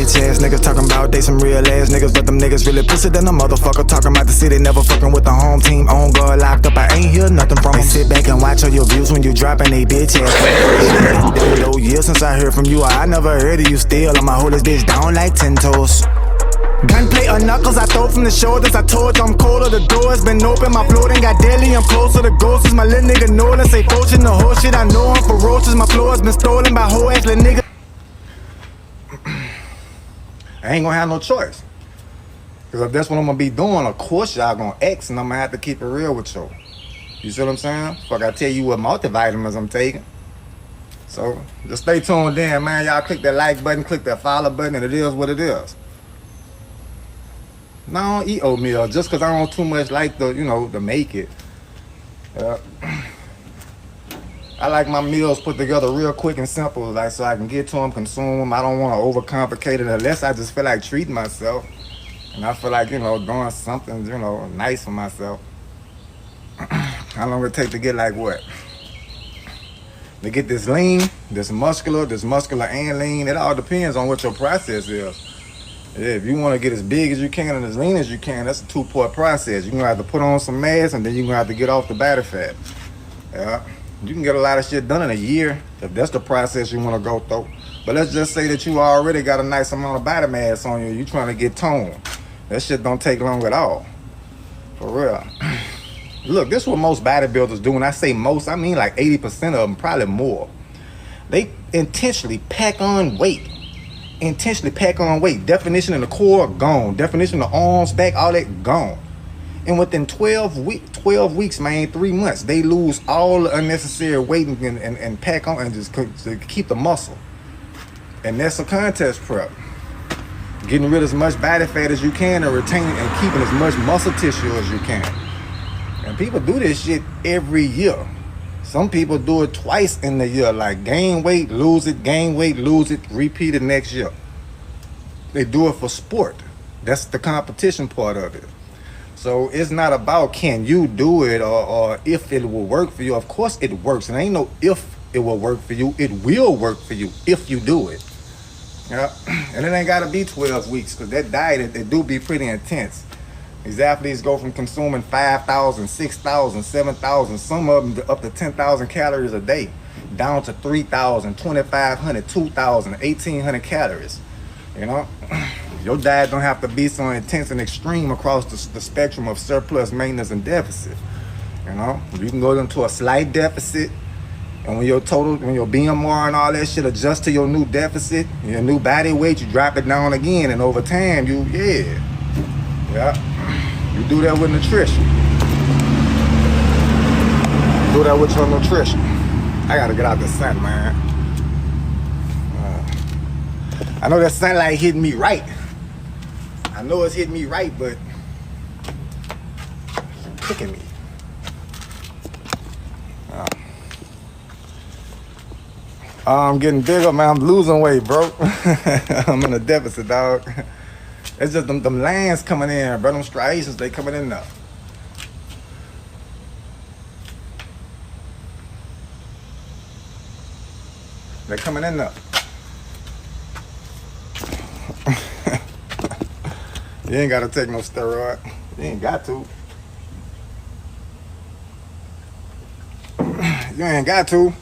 bitch ass niggas talking about they some real ass niggas, but them niggas really pussy than a motherfucker. Talking about the city, never fucking with the home team. On guard, locked up, I ain't hear nothing from them. Sit back and watch all your views when you dropping they bitch ass. It's been years since I heard from you, I never heard of you still. I'ma hold this bitch down like 10 toes. Gunplay or knuckles, I throw from the shoulders. I told you I'm colder, the door's been open. My floor done got deadly, I'm closer to ghosts. My little nigga know, let's say fortune, the whole shit I know I'm ferocious. My floor has been stolen by whole ass little nigga. I ain't gonna have no choice. Cause if that's what I'm gonna be doing, of course y'all gonna X and I'm gonna have to keep it real with you. You see what I'm saying? Fuck, I tell you what multivitamins I'm taking. So just stay tuned in, man. Y'all click that like button, click that follow button, and it is what it is. Now I don't eat oatmeal just cause I don't too much like the, you know, to make it. I like my meals put together real quick and simple, like so I can get to them, consume them. I don't want to overcomplicate it unless I just feel like treating myself. And I feel like, you know, doing something, you know, nice for myself. How long it take to get like what? To get this lean, this muscular and lean, it all depends on what your process is. Yeah, if you want to get as big as you can and as lean as you can, that's a 2-part process. You're going to have to put on some mass and then you're going to have to get off the body fat. Yeah. You can get a lot of shit done in a year if that's the process you want to go through. But let's just say that you already got a nice amount of body mass on you. You trying to get toned. That shit don't take long at all. For real. Look, this is what most bodybuilders do. When I say most, I mean like 80% of them, probably more. They intentionally pack on weight. Definition in the core, gone. Definition of arms, back, all that, gone. And within 12 weeks, man, 3 months, they lose all the unnecessary weight and pack on and just to keep the muscle. And that's a contest prep. Getting rid of as much body fat as you can and retaining and keeping as much muscle tissue as you can. And people do this shit every year. Some people do it twice in the year, like gain weight, lose it, repeat it next year. They do it for sport. That's the competition part of it. So it's not about can you do it or if it will work for you. Of course it works. And ain't no if it will work for you. It will work for you if you do it. Yeah. And it ain't got to be 12 weeks because that diet, it do be pretty intense. These athletes go from consuming 5,000, 6,000, 7,000, some of them up to 10,000 calories a day, down to 3,000, 2,500, 2,000, 1,800 calories. You know? Your diet don't have to be so intense and extreme across the spectrum of surplus, maintenance, and deficit. You know, you can go into a slight deficit, and when your BMR and all that shit adjust to your new deficit, your new body weight, you drop it down again, and over time, you do that with nutrition. Do that with your nutrition. I gotta get out the sun, man. I know that sunlight hitting me right. I know it's hitting me right, but it's cooking me. I'm getting bigger, man. I'm losing weight, bro. I'm in a deficit, dog. It's just them lines coming in, bro. Them striations, they coming in now. They coming in now. You ain't gotta take no steroid. You ain't got to. You ain't got to.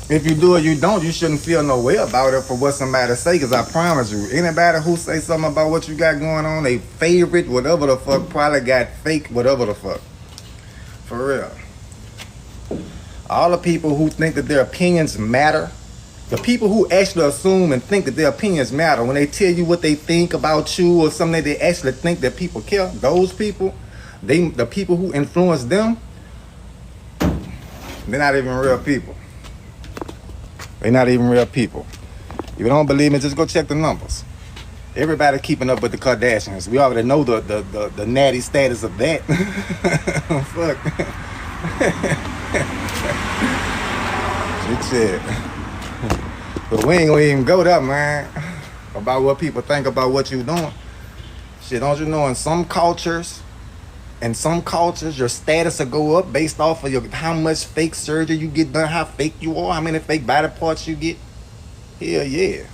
If you do or you don't, you shouldn't feel no way about it for what somebody say, because I promise you, anybody who say something about what you got going on, they favorite, whatever the fuck, probably got fake, whatever the fuck. For real. All the people who think that their opinions matter, the people who actually assume and think that their opinions matter, when they tell you what they think about you or something that they actually think that people care, those people, the people who influence them, they're not even real people. They're not even real people. If you don't believe me, just go check the numbers. Everybody keeping up with the Kardashians. We already know the natty status of that. Fuck. Shit. But we ain't gonna even go there, man. About what people think about what you doing. Shit, don't you know in some cultures, your status will go up based off of how much fake surgery you get done, how fake you are, how many fake body parts you get. Hell yeah.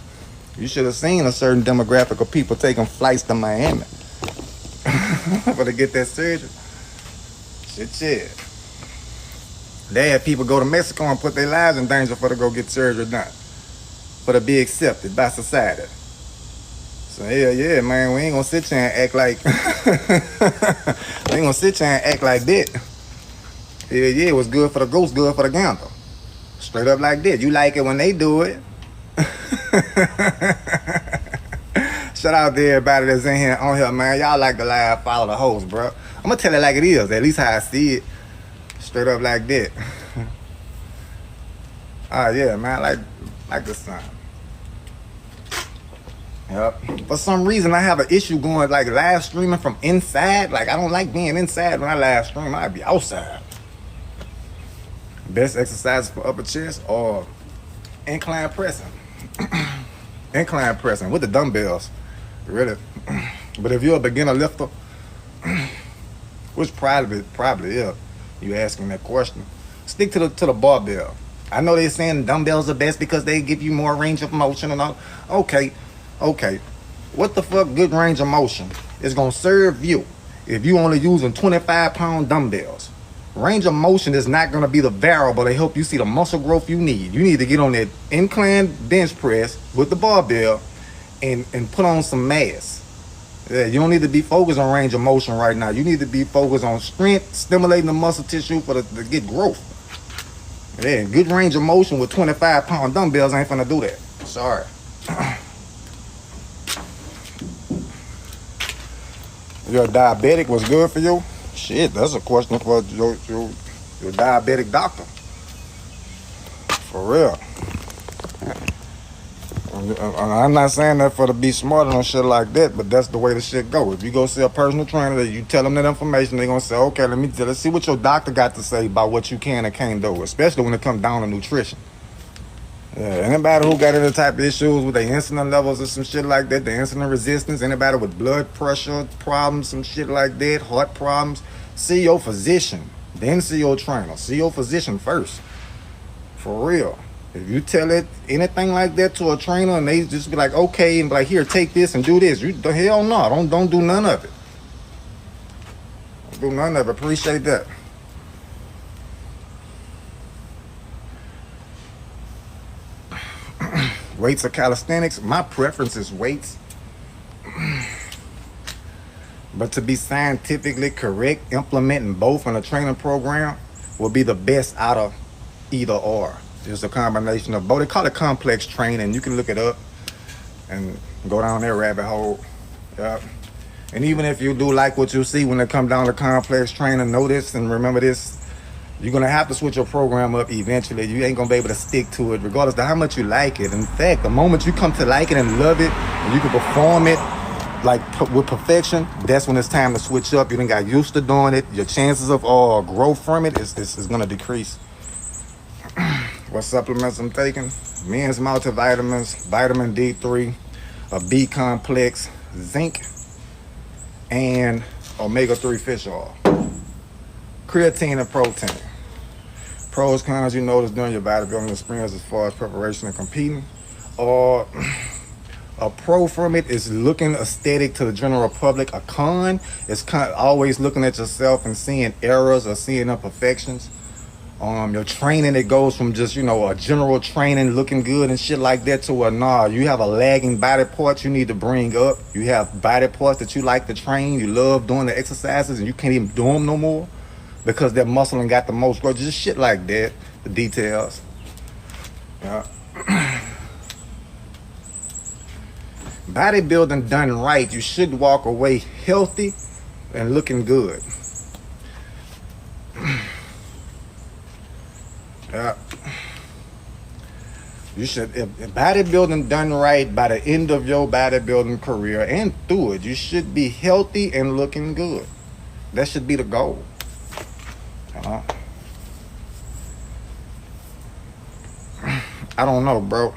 You should have seen a certain demographic of people taking flights to Miami for to get that surgery. Shit. They had people go to Mexico and put their lives in danger for to go get surgery done, for to be accepted by society. So hell yeah, man, we ain't gonna sit here and act like we ain't gonna sit here and act like that. Hell yeah, what's good for the goose, good for the gander. Straight up like that. You like it when they do it. Shout out to everybody that's in here on here, man. Y'all like to laugh, follow the host, bro. I'm gonna tell it like it is, at least how I see it. Straight up like that. Oh yeah, man, like the sun. Yep. For some reason, I have an issue going like live streaming from inside. Like I don't like being inside when I live stream. I'd be outside. Best exercises for upper chest or incline pressing. Incline pressing with the dumbbells. Really. But if you're a beginner lifter, which probably is, you asking that question, stick to the barbell. I know they're saying dumbbells are best because they give you more range of motion and all. Okay. What the fuck good range of motion is gonna serve you if you only using 25-pound dumbbells? Range of motion is not gonna be the variable to help you see the muscle growth you need. You need to get on that incline bench press with the barbell and put on some mass. Yeah, you don't need to be focused on range of motion right now. You need to be focused on strength, stimulating the muscle tissue to get growth. Yeah, good range of motion with 25-pound dumbbells ain't finna do that. Sorry. You're diabetic, what's good for you? Shit, that's a question for your diabetic doctor. For real. I'm not saying that for to be smart and shit like that, but that's the way the shit go. If you go see a personal trainer, that you tell them that information, they're gonna say, okay, let's see what your doctor got to say about what you can and can't do, especially when it comes down to nutrition. Yeah, anybody who got any type of issues with their insulin levels or some shit like that, the insulin resistance, anybody with blood pressure problems, some shit like that, heart problems, see your physician, then see your trainer. See your physician first. For real. If you tell it anything like that to a trainer and they just be like, okay, and be like, here, take this and do this, hell no, don't do none of it. Don't do none of it. Appreciate that. Weights or calisthenics? My preference is weights. But to be scientifically correct, implementing both in a training program will be the best out of either or. It's a combination of both. They call it complex training. You can look it up and go down that rabbit hole. Yep. And even if you do like what you see when it comes down to complex training, know this and remember this. You're going to have to switch your program up eventually. You ain't going to be able to stick to it regardless of how much you like it. In fact, the moment you come to like it and love it and you can perform it like with perfection, that's when it's time to switch up. You done got used to doing it. Your chances of growth from it is going to decrease. What supplements I'm taking? Men's multivitamins, vitamin D3, a B complex, zinc, and omega-3 fish oil. Creatine and protein. Pros, cons, you notice during your bodybuilding experience as far as preparation and competing. Or a pro from it is looking aesthetic to the general public. A con is always looking at yourself and seeing errors or seeing imperfections. Your training, it goes from just, a general training looking good and shit like that to you have a lagging body part you need to bring up. You have body parts that you like to train. You love doing the exercises and you can't even do them no more because that muscle ain't got the most growth. Just shit like that. The details. Yeah. Bodybuilding done right, you should walk away healthy and looking good. You should, if bodybuilding done right by the end of your bodybuilding career and through it, you should be healthy and looking good. That should be the goal. I don't know, bro.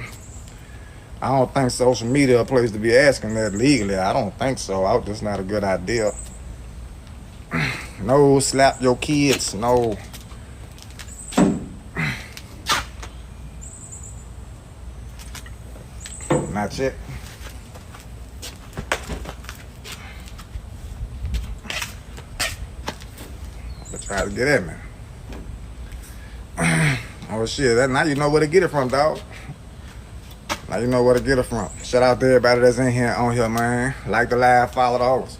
I don't think social media a place to be asking that legally. I don't think so. That's not a good idea. No, slap your kids. No. I check. But try to get at me. Oh shit, that now you know where to get it from, dog. Now you know where to get it from. Shout out to everybody that's in here, on here, man. Like the live, follow the host.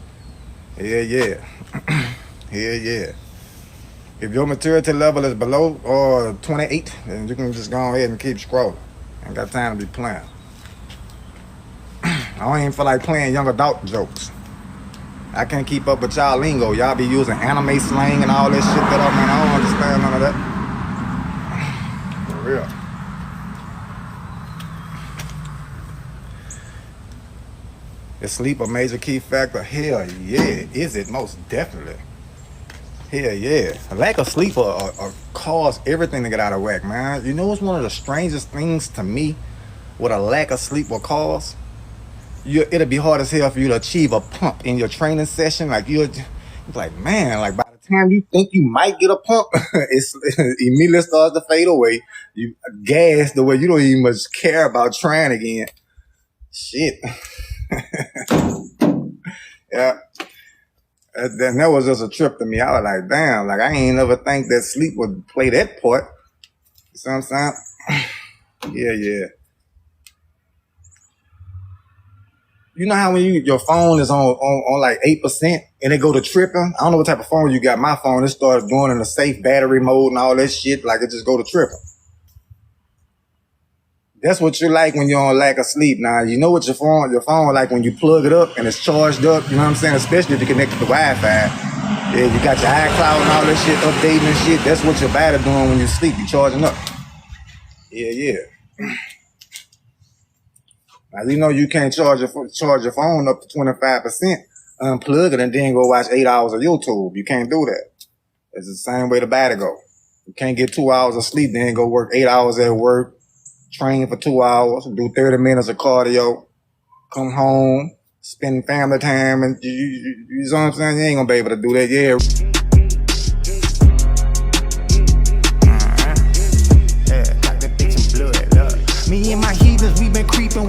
Yeah. Yeah. If your maturity level is below or 28, then you can just go ahead and keep scrolling. Ain't got time to be playing. I don't even feel like playing young adult jokes. I can't keep up with y'all lingo. Y'all be using anime slang and all that shit that I mean, I don't understand none of that. For real. Is sleep a major key factor? Hell yeah. Is it? Most definitely. Hell yeah. A lack of sleep will cause everything to get out of whack, man. You know what's one of the strangest things to me? What a lack of sleep will cause? It'll be hard as hell for you to achieve a pump in your training session. Like you're like, man, like by the time you think you might get a pump, it immediately starts to fade away. You gas the way you don't even much care about trying again. Shit. Yeah. Then that was just a trip to me. I was like, damn, like I ain't never think that sleep would play that part. You see what I'm saying? Yeah. You know how when your phone is on like 8% and it go to tripping? I don't know what type of phone you got. My phone, it started going in a safe battery mode and all that shit. Like it just go to tripping. That's what you like when you're on lack of sleep. Now, you know what your phone like when you plug it up and it's charged up, you know what I'm saying? Especially if you connect to the Wi-Fi. Yeah, you got your iCloud and all that shit updating and shit. That's what your battery doing when you sleep. You charging up. Yeah. Now, you know you can't charge your phone up to 25%, unplug it, and then go watch 8 hours of YouTube. You can't do that. It's the same way the battery go. You can't get 2 hours of sleep, then go work 8 hours at work, train for 2 hours, do 30 minutes of cardio, come home, spend family time, and you know what I'm saying? You ain't gonna be able to do that. Yeah. Me and my heathens, we been creeping